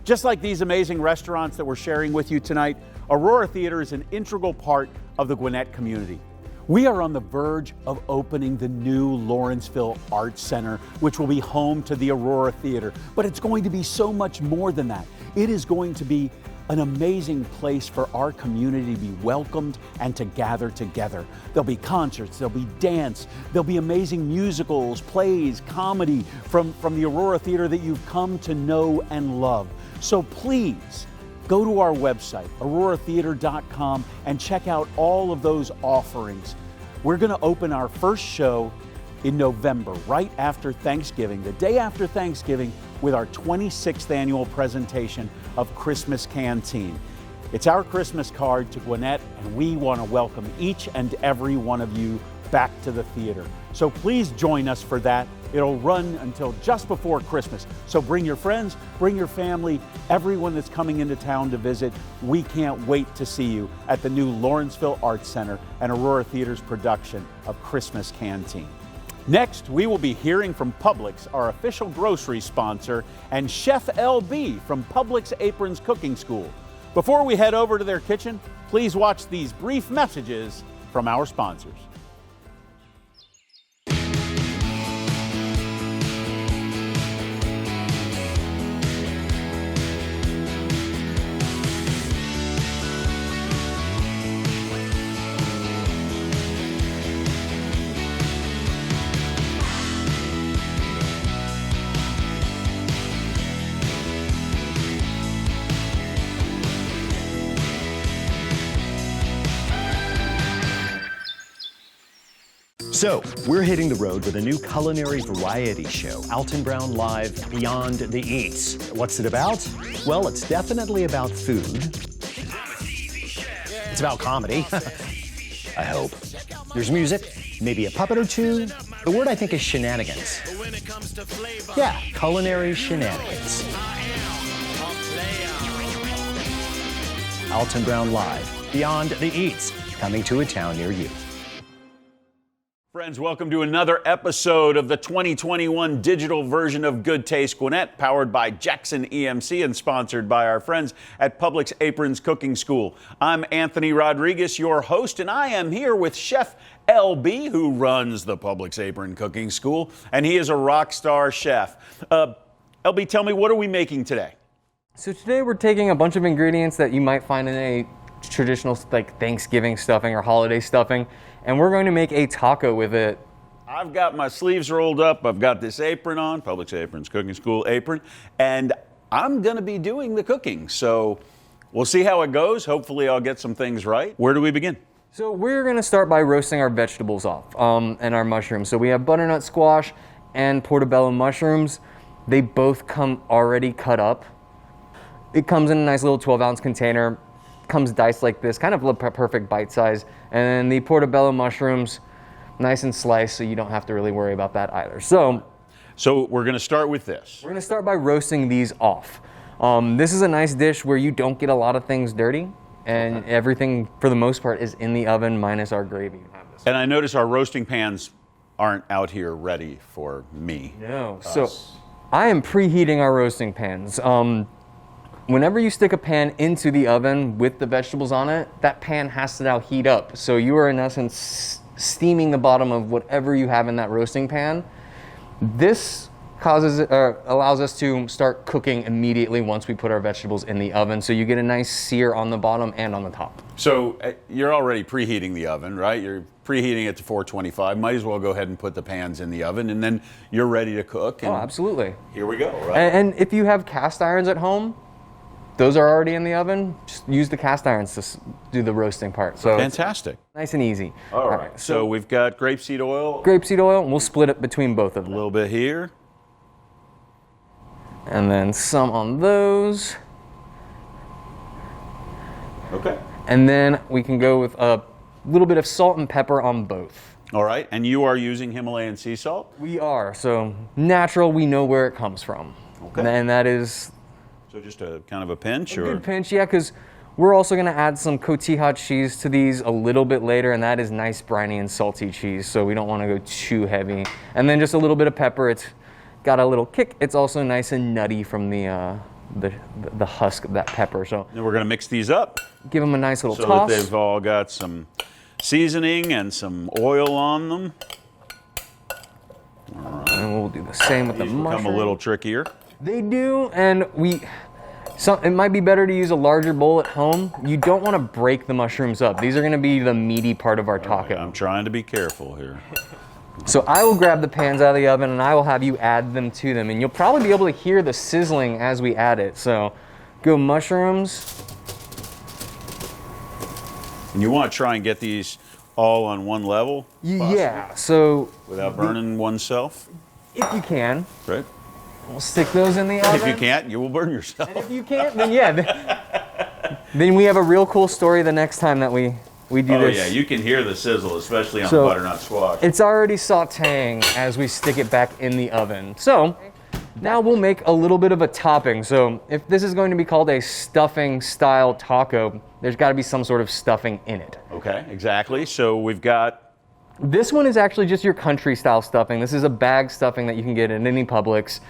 Just like these amazing restaurants that we're sharing with you tonight, Aurora Theater is an integral part of the Gwinnett community. We are on the verge of opening the new Lawrenceville Arts Center, which will be home to the Aurora Theater. But it's going to be so much more than that. It is going to be an amazing place for our community to be welcomed and to gather together. There'll be concerts, there'll be dance, there'll be amazing musicals, plays, comedy from the Aurora Theater that you've come to know and love. So please, go to our website, auroratheater.com, and check out all of those offerings. We're going to open our first show in November, right after Thanksgiving, the day after Thanksgiving, with our 26th annual presentation of Christmas Canteen. It's our Christmas card to Gwinnett, and we want to welcome each and every one of you back to the theater. So please join us for that. It'll run until just before Christmas. So bring your friends, bring your family, everyone that's coming into town to visit. We can't wait to see you at the new Lawrenceville Arts Center and Aurora Theater's production of Christmas Canteen. Next, we will be hearing from Publix, our official grocery sponsor, and Chef LB from Publix Aprons Cooking School. Before we head over to their kitchen, please watch these brief messages from our sponsors. So, we're hitting the road with a new culinary variety show, Alton Brown Live Beyond the Eats. What's it about? Well, it's definitely about food. It's about comedy. I hope. There's music, maybe a puppet or two. The word I think is shenanigans. Yeah, culinary shenanigans. Alton Brown Live Beyond the Eats, coming to a town near you. Friends, welcome to another episode of the 2021 digital version of Good Taste Gwinnett, powered by Jackson EMC and sponsored by our friends at Publix Aprons Cooking School. I'm Anthony Rodriguez, your host, and I am here with Chef LB, who runs the Publix Apron Cooking School, and he is a rock star chef. LB, tell me, what are we making today? So today we're taking a bunch of ingredients that you might find in a traditional like Thanksgiving stuffing or holiday stuffing, and we're going to make a taco with it. I've got my sleeves rolled up. I've got this apron on, Publix Aprons Cooking School apron, and I'm going to be doing the cooking. So we'll see how it goes. Hopefully I'll get some things right. Where do we begin? So we're going to start by roasting our vegetables off and our mushrooms. So we have butternut squash and portobello mushrooms. They both come already cut up. It comes in a nice little 12-ounce container. Comes diced like this, kind of a perfect bite size. And then the portobello mushrooms, nice and sliced, so you don't have to really worry about that either. So we're going to start with this. We're going to start by roasting these off. This is a nice dish where you don't get a lot of things dirty, and everything, for the most part, is in the oven minus our gravy. And I notice our roasting pans aren't out here ready for me. No. So I am preheating our roasting pans. Whenever you stick a pan into the oven with the vegetables on it, that pan has to now heat up. So you are in essence steaming the bottom of whatever you have in that roasting pan. This allows us to start cooking immediately once we put our vegetables in the oven. So you get a nice sear on the bottom and on the top. So you're already preheating the oven, right? You're preheating it to 425. Might as well go ahead and put the pans in the oven, and then you're ready to cook. And absolutely. Here we go, right? And if you have cast irons at home, those are already in the oven. Just use the cast irons to do the roasting part. So fantastic. Nice and easy. All right. So we've got grapeseed oil. Grapeseed oil, and we'll split it between both of them. A little bit here. And then some on those. Okay. And then we can go with a little bit of salt and pepper on both. All right. And you are using Himalayan sea salt? We are. So natural, we know where it comes from. Okay. And that is... So just a kind of a pinch? A good pinch, yeah, because we're also going to add some cotija cheese to these a little bit later, and that is nice briny and salty cheese, so we don't want to go too heavy. And then just a little bit of pepper. It's got a little kick. It's also nice and nutty from the the husk of that pepper. So Then we're going to mix these up give them a nice little so toss. that they've all got some seasoning and some oil on them. And we'll do the same with the These mushroom. become a little trickier. They do, and it might be better to use a larger bowl at home. You don't want to break the mushrooms up. These are going to be the meaty part of our taco. I'm trying to be careful here. So I will grab the pans out of the oven and I will have you add them to them. And you'll probably be able to hear the sizzling as we add it. So go mushrooms. And you want to try and get these all on one level? Yeah, so Without burning oneself, if you can, right? we'll stick those in the oven. If you can't, you will burn yourself. And if you can't, then yeah. Then we have a real cool story the next time that we do Oh this. yeah, you can hear the sizzle, especially on So, the butternut squash. It's already sauteing as we stick it back in the oven. So now we'll make a little bit of a topping. So if this is going to be called a stuffing style taco, there's got to be some sort of stuffing in it. Okay, exactly. So we've got, This one is actually just your country style stuffing. This is a bag stuffing that you can get in any Publix.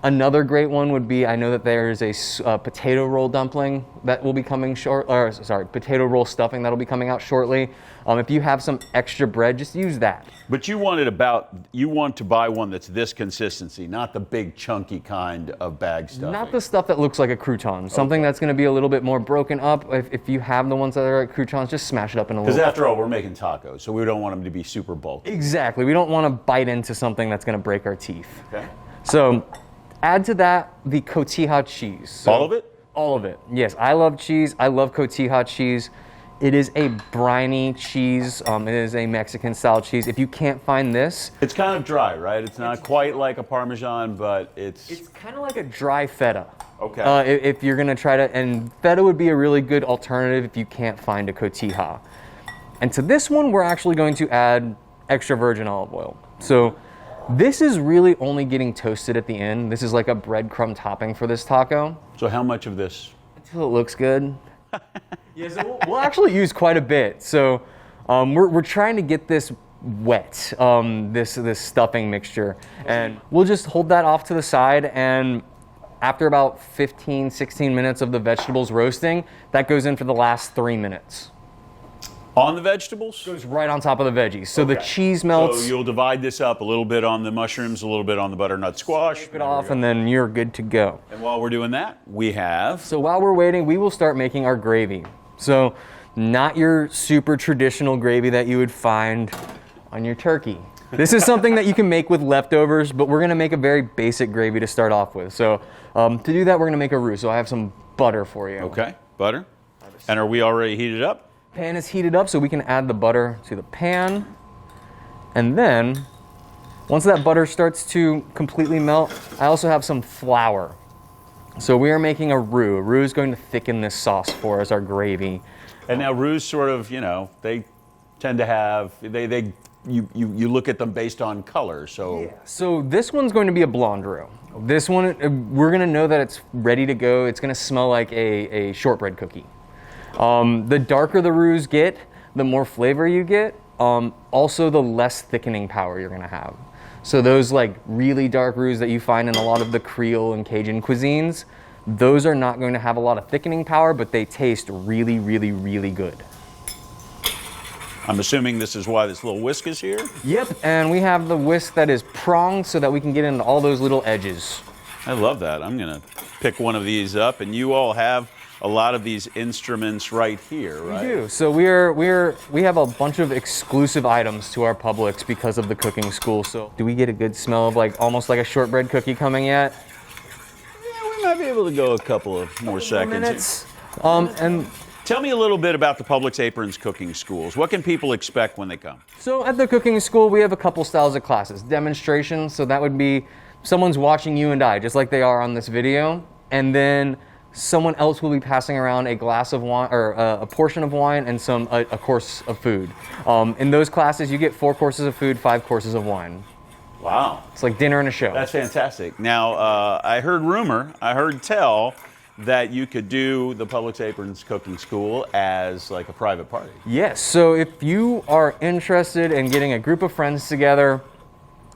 Another great one would be, I know that there's a potato roll dumpling that will be coming potato roll stuffing that'll be coming out shortly. If you have some extra bread, just use that. but you want to buy one that's this consistency, not the big chunky kind of bag stuffing. Not the stuff that looks like a crouton. Something that's going to be a little bit more broken up. If you have the ones that are like croutons, just smash it up in a little. Because after all, we're making tacos, so we don't want them to be super bulky. Exactly. We don't want to bite into something that's going to break our teeth. Okay. So add to that the cotija cheese. So, All of it? All of it. Yes, I love cheese. I love cotija cheese. It is a briny cheese. It is a Mexican style cheese. If you can't find this, It's kind of dry, right? It's not quite like a Parmesan, but it's kind of like a dry feta. Okay. If you're gonna try to, and feta would be a really good alternative if you can't find a cotija. And to this one, we're actually going to add extra virgin olive oil. So this is really only getting toasted at the end. This is like a breadcrumb topping for this taco. So how much of this? Until it looks good. Yeah, so we'll actually use quite a bit. So we're trying to get this wet, this stuffing mixture. And we'll just hold that off to the side, and after about 15, 16 minutes of the vegetables roasting, that goes in for the last 3 minutes. On the vegetables? Goes right on top of the veggies. So the cheese melts. So you'll divide this up a little bit on the mushrooms, a little bit on the butternut squash. Scrape it off, and then you're good to go. And while we're doing that, we have... So while we're waiting, we will start making our gravy. So not your super traditional gravy that you would find on your turkey. This is something that you can make with leftovers, but we're gonna make a very basic gravy to start off with. So to do that, we're gonna make a roux. So I have some butter for you. Okay, butter. And are we already heated up? Pan is heated up, so we can add the butter to the pan. And then, once that butter starts to completely melt, I also have some flour. So we are making a roux. A roux is going to thicken this sauce for us, our gravy. And now roux sort of, they tend to have, you look at them based on color, so... Yeah. So this one's going to be a blonde roux. This one, we're gonna know that it's ready to go. It's gonna smell like a shortbread cookie. The darker the roux get, the more flavor you get. Also, the less thickening power you're gonna have. So those like really dark roux that you find in a lot of the Creole and Cajun cuisines, those are not going to have a lot of thickening power, but they taste really, really, really good. I'm assuming this is why this little whisk is here? Yep, and we have the whisk that is pronged so that we can get into all those little edges. I love that. I'm gonna pick one of these up, and you all have a lot of these instruments right here, right? We do. So we have a bunch of exclusive items to our Publix because of the cooking school. So do we get a good smell of like almost like a shortbread cookie coming yet? Yeah, we might be able to go a couple of more seconds. Minutes. And Tell me a little bit about the Publix Aprons Cooking Schools. What can people expect when they come? so at the cooking school, we have a couple styles of classes. Demonstration, so that would be someone's watching you and I, just like they are on this video. And then someone else will be passing around a glass of wine or a portion of wine and a course of food. In those classes, you get 4 courses of food, 5 courses of wine. Wow. It's like dinner and a show. That's fantastic. Now, I heard tell that you could do the Publix Aprons Cooking School as like a private party. Yes, so if you are interested in getting a group of friends together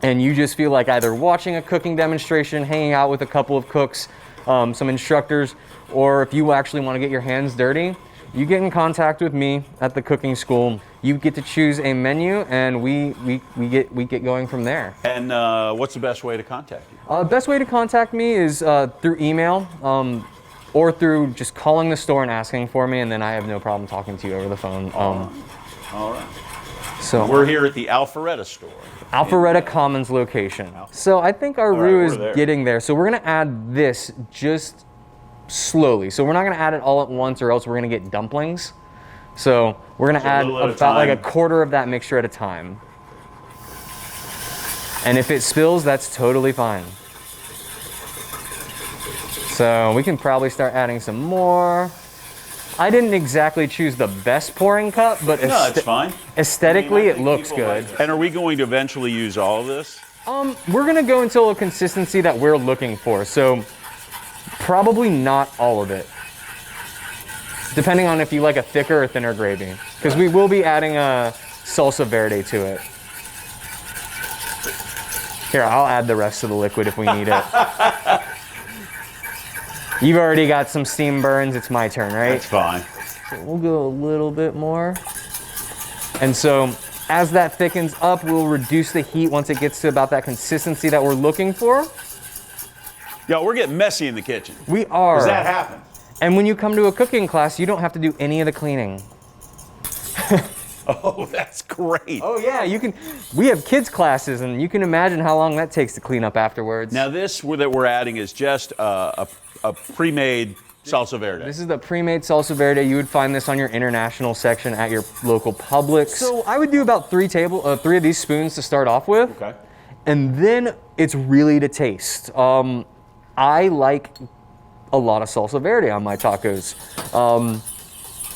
and you just feel like either watching a cooking demonstration, hanging out with a couple of cooks, some instructors, or if you actually want to get your hands dirty, you get in contact with me at the cooking school. You get to choose a menu, and we get going from there. And what's the best way to contact you? Best way to contact me is through email, or through just calling the store and asking for me, and then I have no problem talking to you over the phone. All right. So We're here at the Alpharetta store. Alpharetta Commons location. So I think our roux is there. getting there. So we're gonna add this just slowly. So we're not gonna add it all at once, or else we're gonna get dumplings. So we're gonna add about like a quarter of that mixture at a time. And if it spills, that's totally fine. So we can probably start adding some more. I didn't exactly choose the best pouring cup, but No, it's fine. Aesthetically, it looks good. And are we going to eventually use all of this? We're gonna go until a consistency that we're looking for. So probably not all of it, depending on if you like a thicker or thinner gravy, because we will be adding a salsa verde to it. Here, I'll add the rest of the liquid if we need it. You've already got some steam burns. It's my turn, right? That's fine. So we'll go a little bit more. And so as that thickens up, we'll reduce the heat once it gets to about that consistency that we're looking for. Yo, we're getting messy in the kitchen. We are. Does that happen? And when you come to a cooking class, you don't have to do any of the cleaning. Oh, that's great. Oh yeah, you can. We have kids classes, and you can imagine how long that takes to clean up afterwards. Now this that we're adding is just a pre-made salsa verde. This is the pre-made salsa verde. You would find this on your international section at your local Publix. So I would do about three of these spoons to start off with. Okay. And then it's really to taste. I like a lot of salsa verde on my tacos.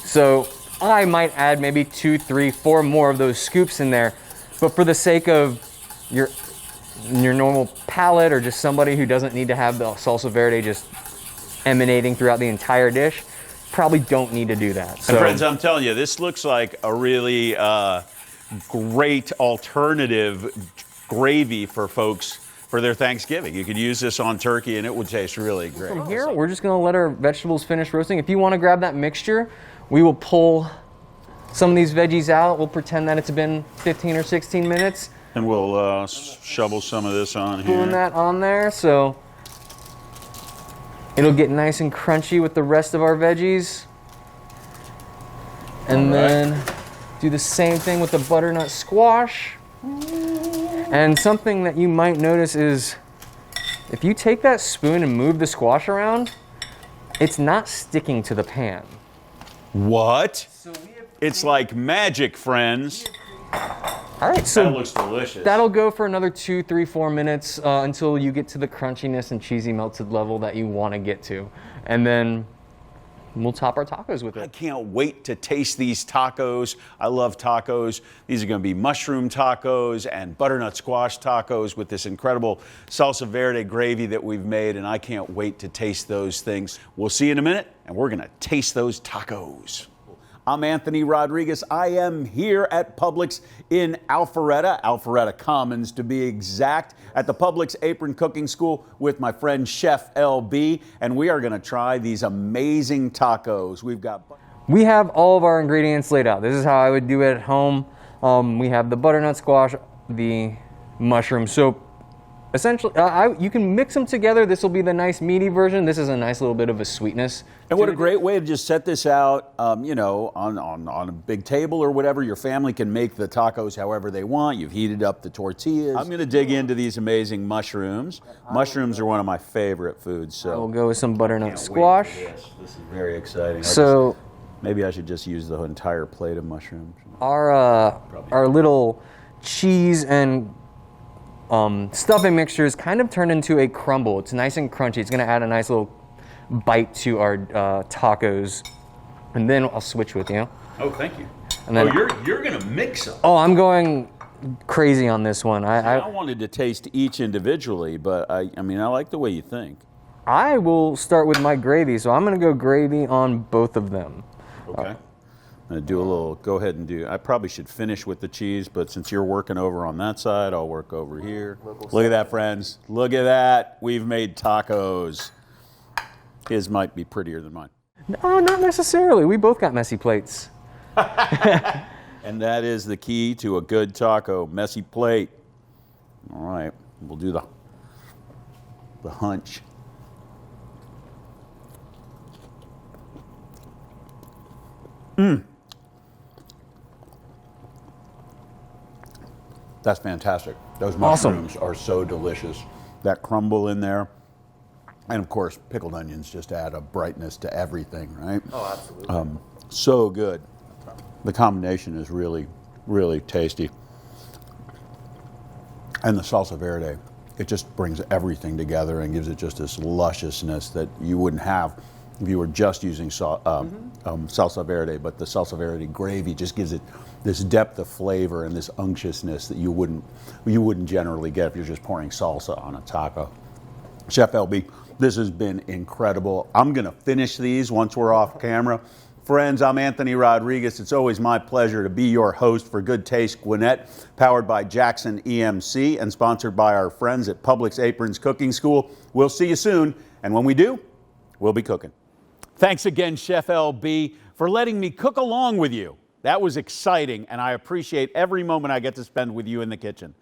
So I might add maybe 2, 3, 4 more of those scoops in there. But for the sake of your normal palate, or just somebody who doesn't need to have the salsa verde just emanating throughout the entire dish, probably don't need to do that. So, and friends, I'm telling you, this looks like a really great alternative gravy for folks for their Thanksgiving. You could use this on turkey and it would taste really great. from here, we're just gonna let our vegetables finish roasting. If you wanna grab that mixture, we will pull some of these veggies out. We'll pretend that it's been 15 or 16 minutes. And we'll shovel some of this on here. Pulling that on there, so it'll get nice and crunchy with the rest of our veggies. And then do the same thing with the butternut squash. And something that you might notice is if you take that spoon and move the squash around, it's not sticking to the pan. What? It's like magic, friends. All right, so That looks delicious. that'll go for another 2, 3, 4 minutes until you get to the crunchiness and cheesy melted level that you want to get to. And then we'll top our tacos with I it. can't wait to taste these tacos. I love tacos. These are going to be mushroom tacos and butternut squash tacos with this incredible salsa verde gravy that we've made, and I can't wait to taste those things. We'll see you in a minute, and we're going to taste those tacos. I'm Anthony Rodriguez. I am here at Publix in Alpharetta, Alpharetta Commons to be exact, at the Publix Apron Cooking School with my friend Chef LB, and we are going to try these amazing tacos. We have all of our ingredients laid out. This is how I would do it at home. We have the butternut squash, the mushroom. So essentially, you can mix them together. This will be the nice meaty version. This is a nice little bit of a sweetness. And what a great way to just set this out, you know, on a big table or whatever. Your family can make the tacos however they want. You've heated up the tortillas. I'm going to dig into these amazing mushrooms. Mushrooms are one of my favorite foods. So We'll go with some butternut squash. This is very exciting. So Maybe I should just use the entire plate of mushrooms. our little cheese and stuffing mixture is kind of turned into a crumble. It's nice and crunchy. It's going to add a nice little bite to our tacos. And then I'll switch with you. Oh, thank you. And then, you're going to mix them. oh, I'm going crazy on this one. I wanted to taste each individually, but I mean, I like the way you think. I will start with my gravy, so I'm going to go gravy on both of them. Okay. I'm going to do a little, go ahead and do, I probably should finish with the cheese, but since you're working over on that side, I'll work over here. Look at that, friends. Look at that. We've made tacos. His might be prettier than mine. No, not necessarily. We both got messy plates. And that is the key to a good taco, messy plate. All right, we'll do the hunch. That's fantastic. Those mushrooms are so delicious. That crumble in there. And of course, pickled onions just add a brightness to everything, right? Oh, absolutely. So good. The combination is really, really tasty. And the salsa verde, it just brings everything together and gives it just this lusciousness that you wouldn't have if you were just using salsa verde. But the salsa verde gravy just gives it this depth of flavor and this unctuousness that you wouldn't generally get if you're just pouring salsa on a taco. Chef LB, this has been incredible. I'm gonna finish these once we're off camera. Friends, I'm Anthony Rodriguez. It's always my pleasure to be your host for Good Taste Gwinnett, powered by Jackson EMC and sponsored by our friends at Publix Aprons Cooking School. We'll see you soon, and when we do, we'll be cooking. Thanks again, Chef LB, for letting me cook along with you. That was exciting, and I appreciate every moment I get to spend with you in the kitchen.